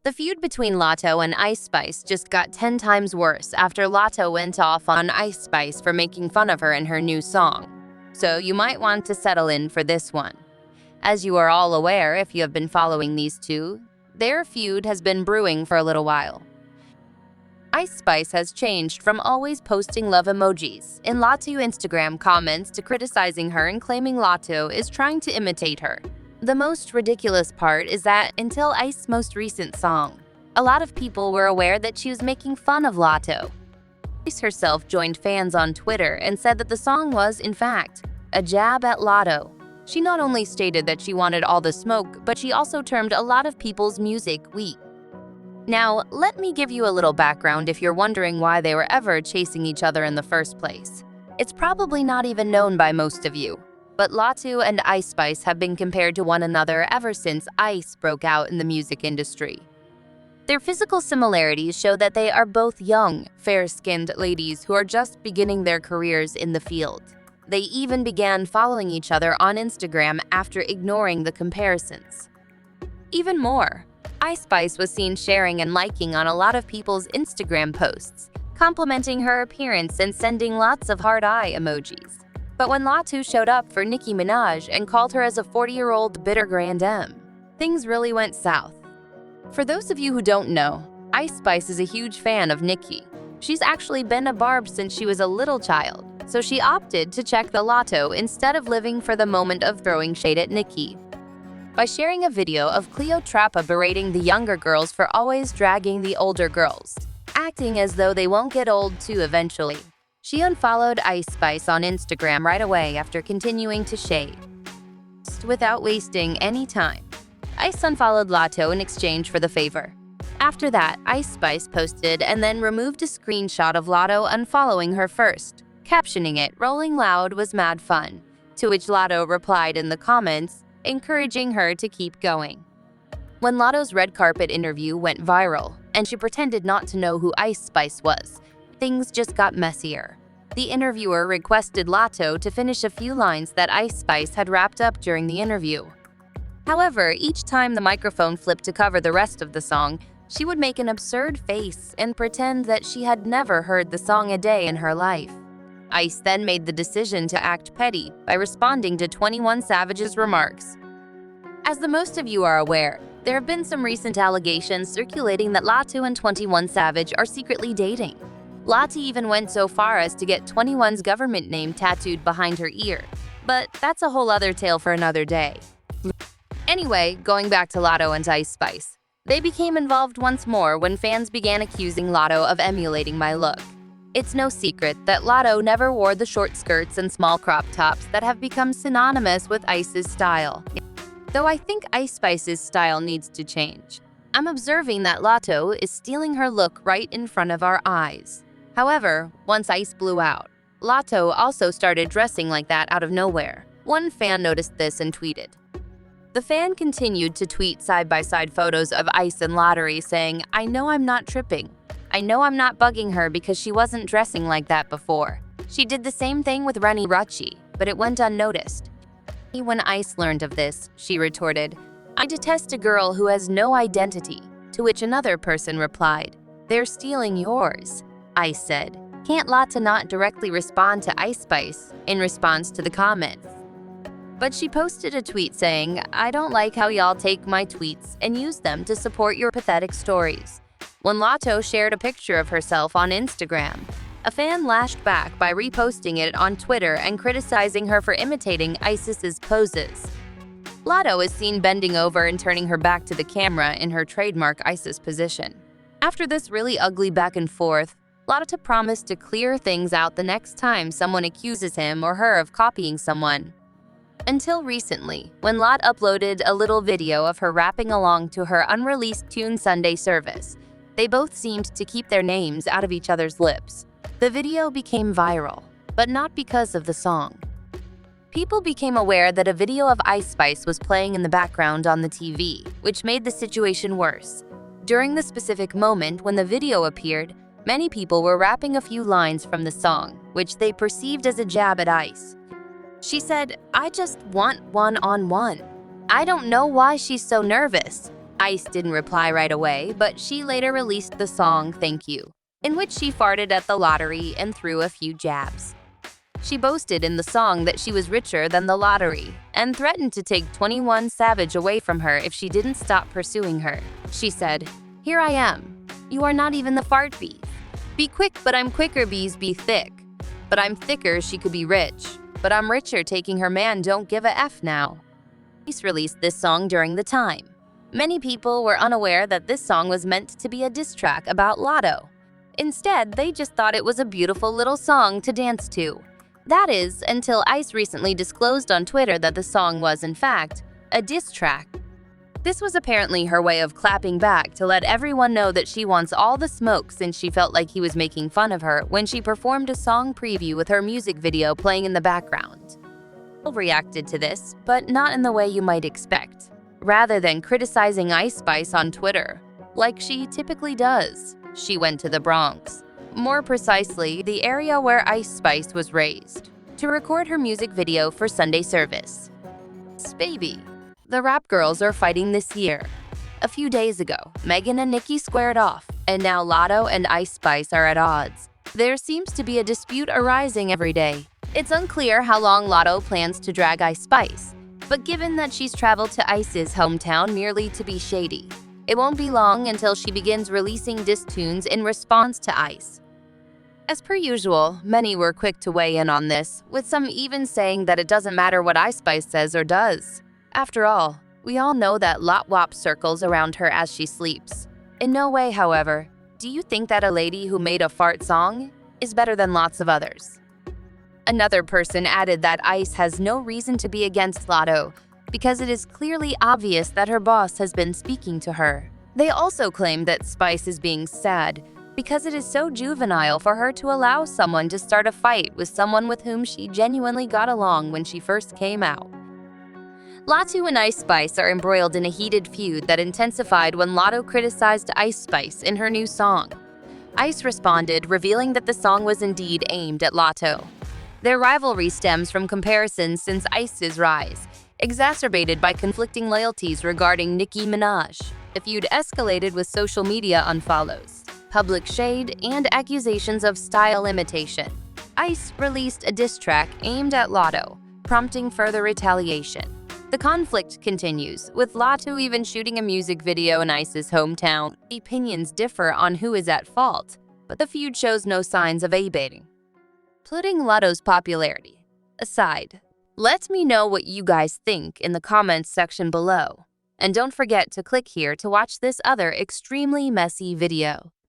The feud between Latto and Ice Spice just got 10 times worse after Latto went off on Ice Spice for making fun of her in her new song. So you might want to settle in for this one. As you are all aware if you have been following these two, their feud has been brewing for a little while. Ice Spice has changed from always posting love emojis in Latto Instagram comments to criticizing her and claiming Latto is trying to imitate her. The most ridiculous part is that until Ice's most recent song, a lot of people were aware that she was making fun of Latto. Ice herself joined fans on Twitter and said that the song was, in fact, a jab at Latto. She not only stated that she wanted all the smoke, but she also termed a lot of people's music weak. Now, let me give you a little background if you're wondering why they were ever chasing each other in the first place. It's probably not even known by most of you, but Latto and Ice Spice have been compared to one another ever since Ice broke out in the music industry. Their physical similarities show that they are both young, fair-skinned ladies who are just beginning their careers in the field. They even began following each other on Instagram after ignoring the comparisons. Even more, Ice Spice was seen sharing and liking on a lot of people's Instagram posts, complimenting her appearance and sending lots of heart eye emojis. But when Latto showed up for Nicki Minaj and called her as a 40-year-old bitter Grand M, things really went south. For those of you who don't know, Ice Spice is a huge fan of Nicki. She's actually been a barb since she was a little child, so she opted to check the Latto instead of living for the moment of throwing shade at Nicki. By sharing a video of Cleotrapa berating the younger girls for always dragging the older girls, acting as though they won't get old too eventually. She unfollowed Ice Spice on Instagram right away after continuing to shade. Without wasting any time, Ice unfollowed Latto in exchange for the favor. After that, Ice Spice posted and then removed a screenshot of Latto unfollowing her first, captioning it, "Rolling Loud was mad fun," to which Latto replied in the comments, encouraging her to keep going. When Latto's red carpet interview went viral, and she pretended not to know who Ice Spice was, things just got messier. The interviewer requested Latto to finish a few lines that Ice Spice had wrapped up during the interview. However, each time the microphone flipped to cover the rest of the song, she would make an absurd face and pretend that she had never heard the song a day in her life. Ice then made the decision to act petty by responding to 21 Savage's remarks. As the most of you are aware, there have been some recent allegations circulating that Latto and 21 Savage are secretly dating. Latto even went so far as to get 21's government name tattooed behind her ear. But that's a whole other tale for another day. Anyway, going back to Latto and Ice Spice. They became involved once more when fans began accusing Latto of emulating my look. It's no secret that Latto never wore the short skirts and small crop tops that have become synonymous with Ice's style. Though I think Ice Spice's style needs to change. I'm observing that Latto is stealing her look right in front of our eyes. However, once Ice blew out, Latto also started dressing like that out of nowhere. One fan noticed this and tweeted. The fan continued to tweet side-by-side photos of Ice and Lottery saying, "I know I'm not tripping. I know I'm not bugging her because she wasn't dressing like that before. She did the same thing with Rennie Rucci, but it went unnoticed." When Ice learned of this, she retorted, "I detest a girl who has no identity," to which another person replied, "They're stealing yours." Ice said, "Can't Latto not directly respond to Ice Spice in response to the comments?" But she posted a tweet saying, "I don't like how y'all take my tweets and use them to support your pathetic stories." When Latto shared a picture of herself on Instagram, a fan lashed back by reposting it on Twitter and criticizing her for imitating Ice's poses. Latto is seen bending over and turning her back to the camera in her trademark Ice's position. After this really ugly back and forth, Latto promised to clear things out the next time someone accuses him or her of copying someone. Until recently, when Latto uploaded a little video of her rapping along to her unreleased Tune Sunday service, they both seemed to keep their names out of each other's lips. The video became viral, but not because of the song. People became aware that a video of Ice Spice was playing in the background on the TV, which made the situation worse. During the specific moment when the video appeared, many people were rapping a few lines from the song, which they perceived as a jab at Ice. She said, "I just want one-on-one. I don't know why she's so nervous. Ice didn't reply right away, but she later released the song Thank You, in which she farted at the lottery and threw a few jabs. She boasted in the song that she was richer than the lottery and threatened to take 21 Savage away from her if she didn't stop pursuing her. She said, "Here I am. You are not even the fart bees. Be quick, but I'm quicker, bees be thick. But I'm thicker, she could be rich. But I'm richer, taking her man, don't give a F now." Ice released this song during the time. Many people were unaware that this song was meant to be a diss track about Latto. Instead, they just thought it was a beautiful little song to dance to. That is, until Ice recently disclosed on Twitter that the song was, in fact, a diss track. This was apparently her way of clapping back to let everyone know that she wants all the smoke, since she felt like he was making fun of her when she performed a song preview with her music video playing in the background. People reacted to this, but not in the way you might expect. Rather than criticizing Ice Spice on Twitter, like she typically does, she went to the Bronx. More precisely, the area where Ice Spice was raised, to record her music video for Sunday service. Baby. The rap girls are fighting this year. A few days ago, Megan and Nicki squared off, and now Latto and Ice Spice are at odds. There seems to be a dispute arising every day. It's unclear how long Latto plans to drag Ice Spice, but given that she's traveled to Ice's hometown merely to be shady, it won't be long until she begins releasing diss tunes in response to Ice. As per usual, many were quick to weigh in on this, with some even saying that it doesn't matter what Ice Spice says or does. After all, we all know that Lot Wop circles around her as she sleeps. In no way, however, do you think that a lady who made a fart song is better than lots of others. Another person added that Ice has no reason to be against Latto because it is clearly obvious that her boss has been speaking to her. They also claim that Spice is being sad because it is so juvenile for her to allow someone to start a fight with someone with whom she genuinely got along when she first came out. Latto and Ice Spice are embroiled in a heated feud that intensified when Latto criticized Ice Spice in her new song. Ice responded, revealing that the song was indeed aimed at Latto. Their rivalry stems from comparisons since Ice's rise, exacerbated by conflicting loyalties regarding Nicki Minaj. The feud escalated with social media unfollows, public shade, and accusations of style imitation. Ice released a diss track aimed at Latto, prompting further retaliation. The conflict continues, with Latto even shooting a music video in Ice's hometown. Opinions differ on who is at fault, but the feud shows no signs of abating. Putting Latto's popularity aside, let me know what you guys think in the comments section below. And don't forget to click here to watch this other extremely messy video.